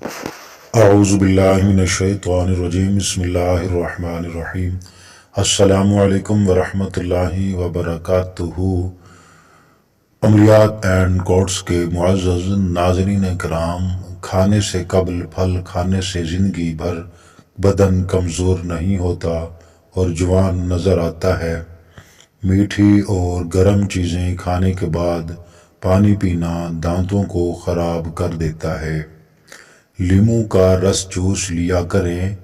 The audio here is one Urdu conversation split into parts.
اعوذ باللہ من الشیطان الرجیم بسم اللہ الرحمن الرحیم السلام علیکم ورحمۃ اللہ وبرکاتہ۔ عملیات اینڈ کوٹس کے معزز ناظرین کرام، کھانے سے قبل پھل کھانے سے زندگی بھر بدن کمزور نہیں ہوتا اور جوان نظر آتا ہے۔ میٹھی اور گرم چیزیں کھانے کے بعد پانی پینا دانتوں کو خراب کر دیتا ہے۔ لیموں کا رس چوس لیا کریں،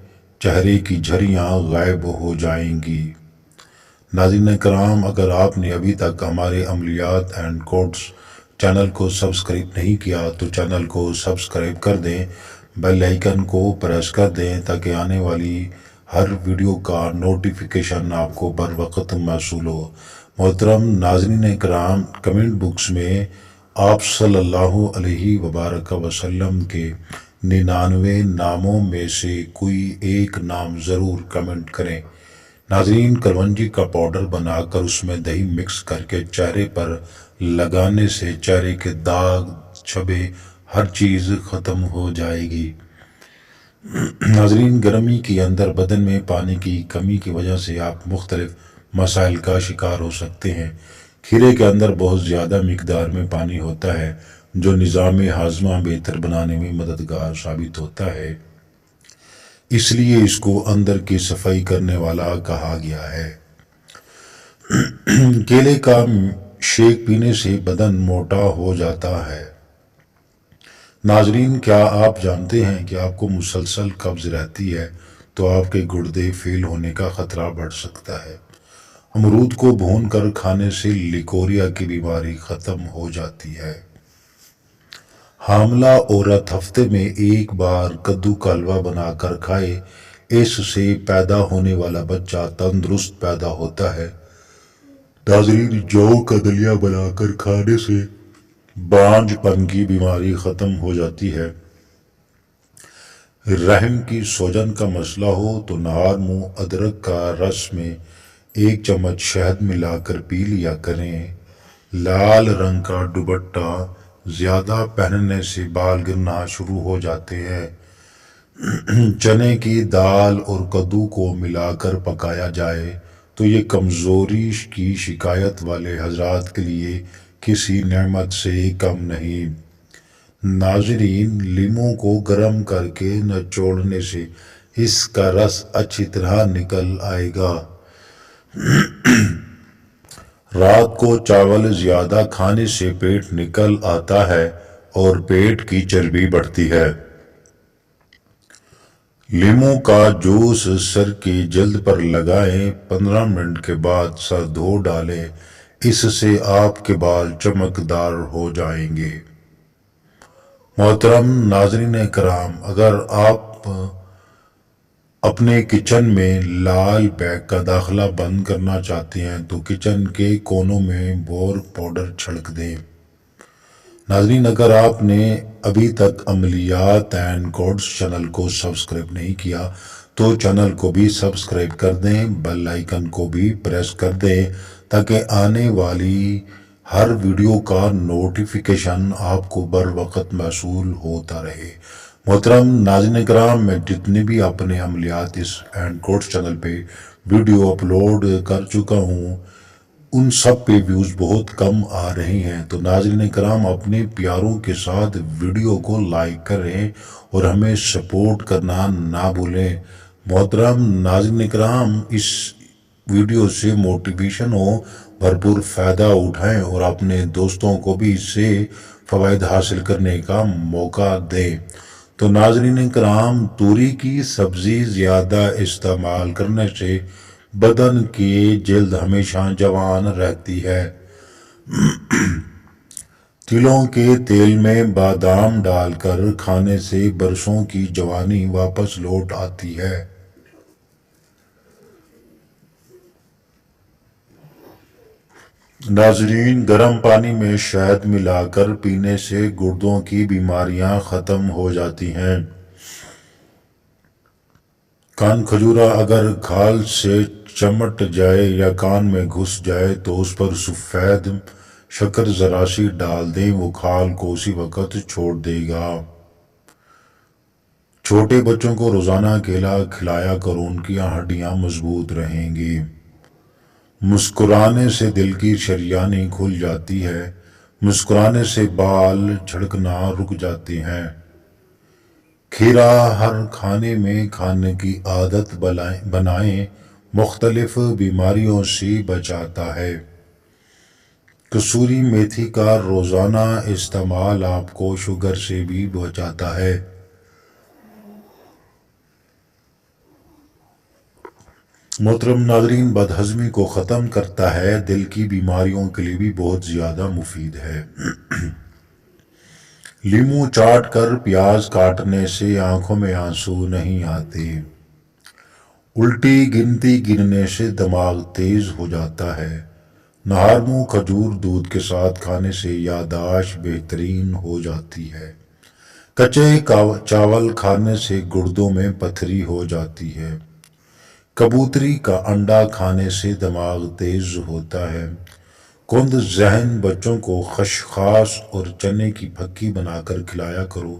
چہرے کی جھریاں غائب ہو جائیں گی۔ ناظرین کرام، اگر آپ نے ابھی تک ہمارے عملیات اینڈ کوٹس چینل کو سبسکرائب نہیں کیا تو چینل کو سبسکرائب کر دیں، بیل آئیکن کو پریس کر دیں تاکہ آنے والی ہر ویڈیو کا نوٹیفیکیشن آپ کو بر وقت موصول ہو۔ محترم ناظرین کرام، کمنٹ باکس میں آپ صلی اللہ علیہ وبارک وسلم کے 99 ناموں میں سے کوئی ایک نام ضرور کمنٹ کریں۔ ناظرین، کلونجی کا پاؤڈر بنا کر اس میں دہی مکس کر کے چہرے پر لگانے سے چہرے کے داغ چھبے ہر چیز ختم ہو جائے گی۔ ناظرین، گرمی کے اندر بدن میں پانی کی کمی کی وجہ سے آپ مختلف مسائل کا شکار ہو سکتے ہیں۔ کھیرے کے اندر بہت زیادہ مقدار میں پانی ہوتا ہے جو نظام ہاضمہ بہتر بنانے میں مددگار ثابت ہوتا ہے، اس لیے اس کو اندر کی صفائی کرنے والا کہا گیا ہے۔ کیلے کا شیک پینے سے بدن موٹا ہو جاتا ہے۔ ناظرین، کیا آپ جانتے ہیں کہ آپ کو مسلسل قبض رہتی ہے تو آپ کے گردے فیل ہونے کا خطرہ بڑھ سکتا ہے۔ امرود کو بھون کر کھانے سے لیکوریا کی بیماری ختم ہو جاتی ہے۔ حاملہ عورت ہفتے میں ایک بار کدو کا حلوہ بنا کر کھائے، اس سے پیدا ہونے والا بچہ تندرست پیدا ہوتا ہے۔ ناظرین، جو کا دلیا بنا کر کھانے سے بانجھ پن کی بیماری ختم ہو جاتی ہے۔ رحم کی سوجن کا مسئلہ ہو تو نہار منہ ادرک کا رس میں 1 چمچ شہد ملا کر پی لیا کریں۔ لال رنگ کا دوپٹہ زیادہ پہننے سے بال گرنا شروع ہو جاتے ہیں۔ چنے کی دال اور کدو کو ملا کر پکایا جائے تو یہ کمزوری کی شکایت والے حضرات کے لیے کسی نعمت سے کم نہیں۔ ناظرین، لیموں کو گرم کر کے نچوڑنے سے اس کا رس اچھی طرح نکل آئے گا۔ رات کو چاول زیادہ کھانے سے پیٹ نکل آتا ہے اور پیٹ کی چربی بڑھتی ہے۔ لیموں کا جوس سر کی جلد پر لگائیں، 15 منٹ کے بعد سر دھو ڈالیں، اس سے آپ کے بال چمکدار ہو جائیں گے۔ محترم ناظرین کرام، اگر آپ اپنے کچن میں لال بیگ کا داخلہ بند کرنا چاہتے ہیں تو کچن کے کونوں میں بور پاؤڈر چھڑک دیں۔ ناظرین، اگر آپ نے ابھی تک عملیات اینڈ کوٹس چینل کو سبسکرائب نہیں کیا تو چینل کو بھی سبسکرائب کر دیں، بیل آئیکن کو بھی پریس کر دیں تاکہ آنے والی ہر ویڈیو کا نوٹیفیکیشن آپ کو بر وقت موصول ہوتا رہے۔ محترم ناظرین کرام، میں جتنے بھی اپنے عملیات اینڈ کوٹس چینل پہ ویڈیو اپلوڈ کر چکا ہوں ان سب پہ ویوز بہت کم آ رہے ہیں، تو ناظرین کرام اپنے پیاروں کے ساتھ ویڈیو کو لائک کریں اور ہمیں سپورٹ کرنا نہ بھولیں۔ محترم ناظرین کرام، اس ویڈیو سے موٹیویشن ہو، بھرپور فائدہ اٹھائیں اور اپنے دوستوں کو بھی اس سے فوائد حاصل کرنے کا موقع دیں۔ تو ناظرین کرام، توری کی سبزی زیادہ استعمال کرنے سے بدن کی جلد ہمیشہ جوان رہتی ہے۔ تلوں کے تیل میں بادام ڈال کر کھانے سے برسوں کی جوانی واپس لوٹ آتی ہے۔ ناظرین، گرم پانی میں شہد ملا کر پینے سے گردوں کی بیماریاں ختم ہو جاتی ہیں۔ کان کھجورا اگر کھال سے چمٹ جائے یا کان میں گھس جائے تو اس پر سفید شکر ذرا سی ڈال دیں، وہ کھال کو اسی وقت چھوڑ دے گا۔ چھوٹے بچوں کو روزانہ کیلا کھلایا کرو، ان کی ہڈیاں مضبوط رہیں گی۔ مسکرانے سے دل کی شریانیں کھل جاتی ہے، مسکرانے سے بال جھڑکنا رک جاتے ہیں۔ کھیرا ہر کھانے میں کھانے کی عادت بنائیں، مختلف بیماریوں سے بچاتا ہے۔ کسوری میتھی کا روزانہ استعمال آپ کو شوگر سے بھی بچاتا ہے۔ محترم ناظرین، بدہضمی کو ختم کرتا ہے، دل کی بیماریوں کے لیے بھی بہت زیادہ مفید ہے۔ لیموں چاٹ کر پیاز کاٹنے سے آنکھوں میں آنسو نہیں آتے۔ الٹی گنتی گننے سے دماغ تیز ہو جاتا ہے۔ نہار کھجور دودھ کے ساتھ کھانے سے یادداشت بہترین ہو جاتی ہے۔ کچے چاول کھانے سے گردوں میں پتھری ہو جاتی ہے۔ کبوتری کا انڈا کھانے سے دماغ تیز ہوتا ہے۔ کند ذہن بچوں کو خشخاش اور چنے کی پھکی بنا کر کھلایا کرو،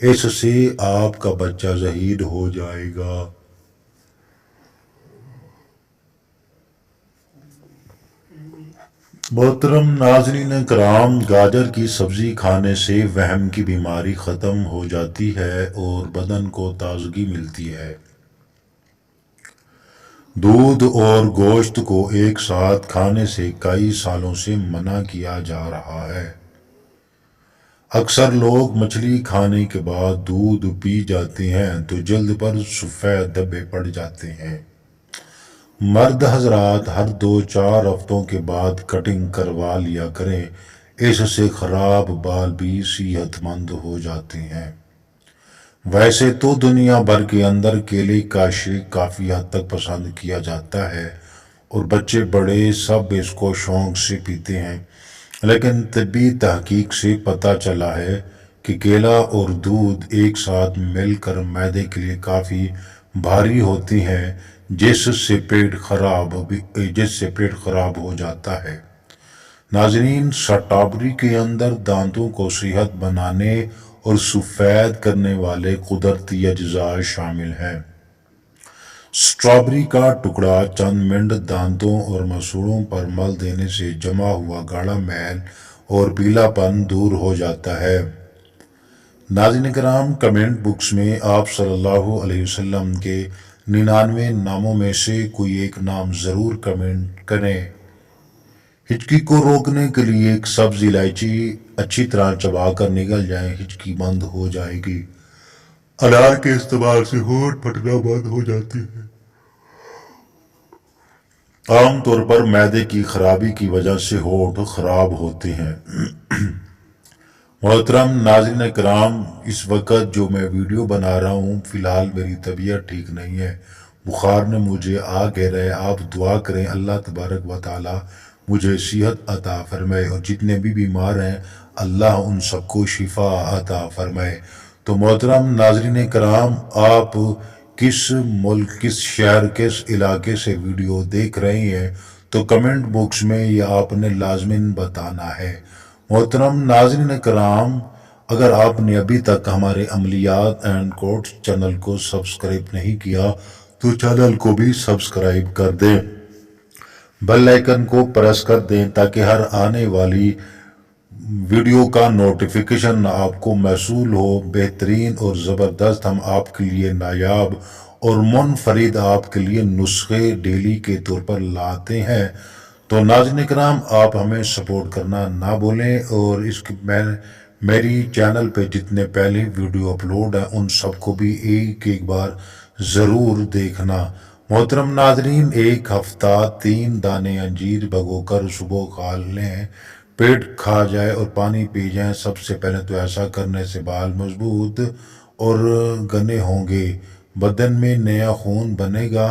اس سے آپ کا بچہ ظہیر ہو جائے گا۔ محترم ناظرین کرام، گاجر کی سبزی کھانے سے وہم کی بیماری ختم ہو جاتی ہے اور بدن کو تازگی ملتی ہے۔ دودھ اور گوشت کو ایک ساتھ کھانے سے کئی سالوں سے منع کیا جا رہا ہے۔ اکثر لوگ مچھلی کھانے کے بعد دودھ پی جاتے ہیں تو جلد پر سفید دھبے پڑ جاتے ہیں۔ مرد حضرات ہر 2-4 ہفتوں کے بعد کٹنگ کروا لیا کریں، اس سے خراب بال بھی صحت مند ہو جاتے ہیں۔ ویسے تو دنیا بھر کے اندر کیلے کا شیک کافی حد تک پسند کیا جاتا ہے اور بچے بڑے سب اس کو شوق سے پیتے ہیں، لیکن طبی تحقیق سے پتہ چلا ہے کہ کیلا اور دودھ ایک ساتھ مل کر معدے کے لیے کافی بھاری ہوتی ہیں، جس سے پیٹ خراب ہو جاتا ہے۔ ناظرین، اسٹرابیری کے اندر دانتوں کو صحت بنانے اور سفید کرنے والے قدرتی اجزاء شامل ہیں۔ اسٹرابیری کا ٹکڑا چند منٹ دانتوں اور مسوڑوں پر مل دینے سے جمع ہوا گاڑھا میل اور پیلا پن دور ہو جاتا ہے۔ ناظرین کرام، کمنٹ باکس میں آپ صلی اللہ علیہ وسلم کے 99 ناموں میں سے کوئی ایک نام ضرور کمنٹ کریں۔ ہچکی کو روکنے کے لیے ایک سبز الائچی اچھی طرح چبا کر نگل جائیں، ہچکی بند ہو جائے گی۔ انار کے استعمال سے ہونٹ پھٹنا بند ہو جاتی ہے۔ عام طور پر معدے کی خرابی کی وجہ سے ہونٹ خراب ہوتے ہیں۔ محترم ناظرین کرام، اس وقت جو میں ویڈیو بنا رہا ہوں، فی الحال میری طبیعت ٹھیک نہیں ہے، بخار نے مجھے آ گیا ہے۔ آپ دعا کریں اللہ تبارک و تعالی مجھے صحت عطا فرمائے، اور جتنے بھی بیمار ہیں اللہ ان سب کو شفا عطا فرمائے۔ تو محترم ناظرین کرام، آپ کس ملک، کس شہر، کس علاقے سے ویڈیو دیکھ رہے ہیں تو کمنٹ باکس میں یہ آپ نے لازماً بتانا ہے۔ محترم ناظرین کرام، اگر آپ نے ابھی تک ہمارے عملیات اینڈ کوٹس چینل کو سبسکرائب نہیں کیا تو چینل کو بھی سبسکرائب کر دیں، بیل آئیکن کو پریس کر دیں تاکہ ہر آنے والی ویڈیو کا نوٹیفیکیشن آپ کو موصول ہو۔ بہترین اور زبردست ہم آپ کے لیے نایاب اور منفرد آپ کے لیے نسخے ڈیلی کے طور پر لاتے ہیں۔ تو ناظرین کرام، آپ ہمیں سپورٹ کرنا نہ بھولیں، اور میری چینل پہ جتنے پہلے ویڈیو اپلوڈ ہیں ان سب کو بھی ایک بار ضرور دیکھنا۔ محترم ناظرین، ایک ہفتہ 3 دانے انجیر بھگو کر صبح کھا لیں، پیٹ کھا جائے اور پانی پی جائیں۔ سب سے پہلے تو ایسا کرنے سے بال مضبوط اور گھنے ہوں گے، بدن میں نیا خون بنے گا،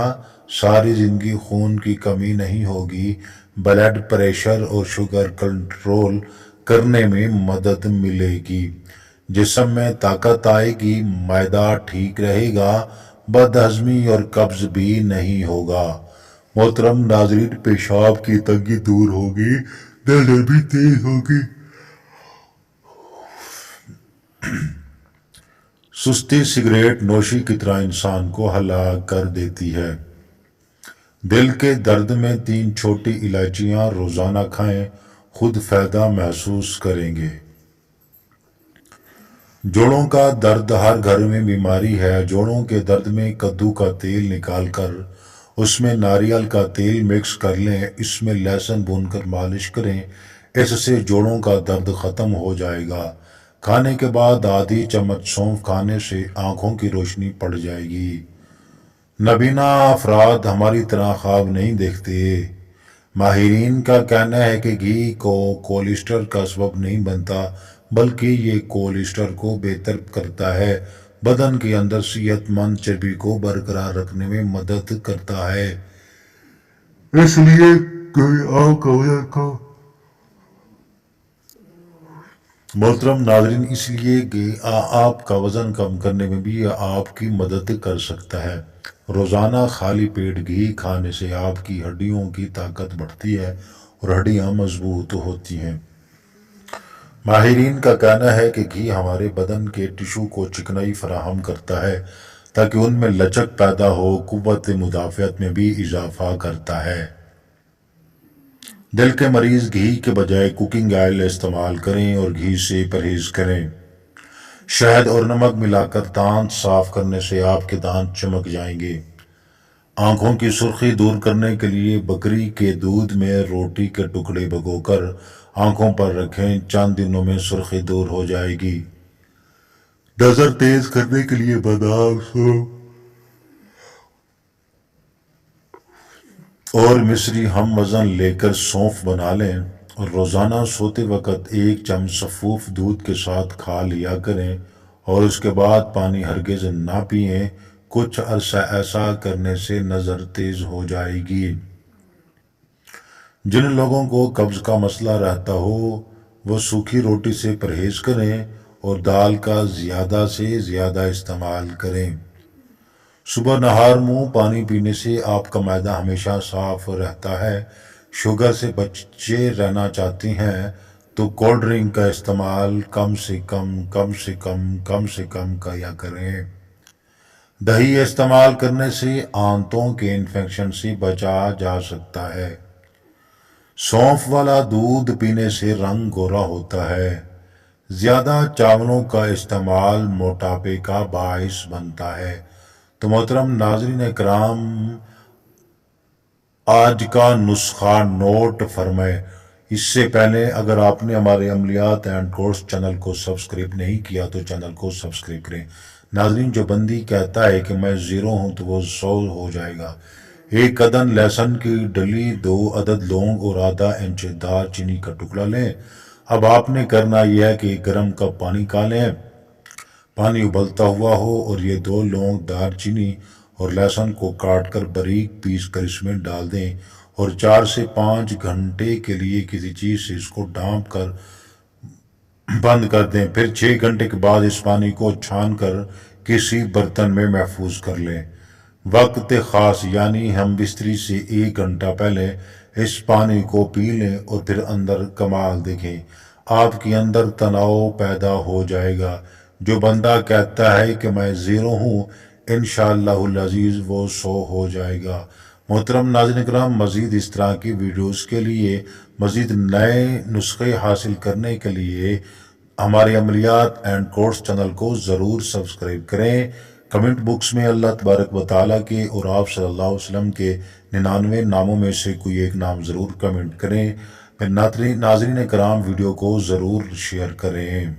ساری زندگی خون کی کمی نہیں ہوگی، بلڈ پریشر اور شوگر کنٹرول کرنے میں مدد ملے گی، جسم میں طاقت آئے گی، معدہ ٹھیک رہے گا، بد ہضمی اور قبض بھی نہیں ہوگا۔ محترم ناظرین، پیشاب کی تنگی دور ہوگی، نظر بھی تیز ہوگی، سستی سگریٹ نوشی کی طرح انسان کو ہلاک کر دیتی ہے۔ دل کے درد میں 3 چھوٹی الائچیاں روزانہ کھائیں، خود فائدہ محسوس کریں گے۔ جوڑوں کا درد ہر گھر میں بیماری ہے۔ جوڑوں کے درد میں کدو کا تیل نکال کر اس میں ناریل کا تیل مکس کر لیں، اس میں لہسن بھون کر مالش کریں، اس سے جوڑوں کا درد ختم ہو جائے گا۔ کھانے کے بعد آدھی چمچ سونف کھانے سے آنکھوں کی روشنی پڑ جائے گی۔ نابینا افراد ہماری طرح خواب نہیں دیکھتے۔ ماہرین کا کہنا ہے کہ گھی کو کولیسٹرول کا سبب نہیں بنتا، بلکہ یہ کولیسٹرول کو بہتر کرتا ہے، بدن کے اندر صحت مند چربی کو برقرار رکھنے میں مدد کرتا ہے۔ اس لیے محترم ناظرین، اس لیے کہ آپ کا وزن کم کرنے میں بھی آپ کی مدد کر سکتا ہے۔ روزانہ خالی پیٹ گھی کھانے سے آپ کی ہڈیوں کی طاقت بڑھتی ہے اور ہڈیاں مضبوط ہوتی ہیں۔ ماہرین کا کہنا ہے کہ گھی ہمارے بدن کے ٹشو کو چکنائی فراہم کرتا ہے تاکہ ان میں لچک پیدا ہو، قوت مدافعت میں بھی اضافہ کرتا ہے۔ دل کے مریض گھی کے بجائے کوکنگ آئل استعمال کریں اور گھی سے پرہیز کریں۔ شہد اور نمک ملا کر دانت صاف کرنے سے آپ کے دانت چمک جائیں گے۔ آنکھوں کی سرخی دور کرنے کے لیے بکری کے دودھ میں روٹی کے ٹکڑے بھگو کر آنکھوں پر رکھیں، چند دنوں میں سرخی دور ہو جائے گی۔ نظر تیز کرنے کے لیے بادام، سونف اور مصری ہم وزن لے کر سونف بنا لیں اور روزانہ سوتے وقت 1 چمچ سفوف دودھ کے ساتھ کھا لیا کریں اور اس کے بعد پانی ہرگز نہ پئیں۔ کچھ عرصہ ایسا کرنے سے نظر تیز ہو جائے گی۔ جن لوگوں کو قبض کا مسئلہ رہتا ہو وہ سوکھی روٹی سے پرہیز کریں اور دال کا زیادہ سے زیادہ استعمال کریں۔ صبح نہار منہ پانی پینے سے آپ کا معدہ ہمیشہ صاف رہتا ہے۔ شوگر سے بچے رہنا چاہتے ہیں تو کولڈ ڈرنک کا استعمال کم سے کم کیا کریں۔ دہی استعمال کرنے سے آنتوں کے انفیکشن سے بچا جا سکتا ہے۔ سونف والا دودھ پینے سے رنگ گورا ہوتا ہے۔ زیادہ چاولوں کا استعمال موٹاپے کا باعث بنتا ہے۔ تو محترم ناظرین کرام، آج کا نسخہ نوٹ فرمائیں۔ اس سے پہلے اگر آپ نے ہمارے عملیات اینڈ کورس چینل کو سبسکرائب نہیں کیا تو چینل کو سبسکرائب کریں۔ ناظرین، جو بندی کہتا ہے کہ میں 0 ہوں تو وہ 100 ہو جائے گا۔ 1 عدد لہسن کی ڈلی، 2 عدد لونگ اور آدھا انچ دار چینی کا ٹکڑا لیں۔ اب آپ نے کرنا یہ ہے کہ گرم کپ پانی کا لیں، پانی ابلتا ہوا ہو اور یہ 2 لونگ، دار چینی اور لہسن کو کاٹ کر باریک پیس کر اس میں ڈال دیں اور 4 سے 5 گھنٹے کے لیے کسی چیز سے اس کو ڈھانپ کر بند کر دیں۔ پھر 6 گھنٹے کے بعد اس پانی کو چھان کر کسی برتن میں محفوظ کر لیں۔ وقت خاص یعنی ہم بستری سے 1 گھنٹہ پہلے اس پانی کو پی لیں اور پھر اندر کمال دیکھیں، آپ کے اندر تناؤ پیدا ہو جائے گا۔ جو بندہ کہتا ہے کہ میں 0 ہوں، انشاءاللہ العزیز وہ 100 ہو جائے گا۔ محترم ناظرین کرام، مزید اس طرح کی ویڈیوز کے لیے، مزید نئے نسخے حاصل کرنے کے لیے ہمارے عملیات اینڈ کورس چینل کو ضرور سبسکرائب کریں۔ کمنٹ باکس میں اللہ تبارک و تعالیٰ کے اور آپ صلی اللہ علیہ وسلم کے 99 ناموں میں سے کوئی ایک نام ضرور کمنٹ کریں۔ پھر ناظرین کرام، ویڈیو کو ضرور شیئر کریں۔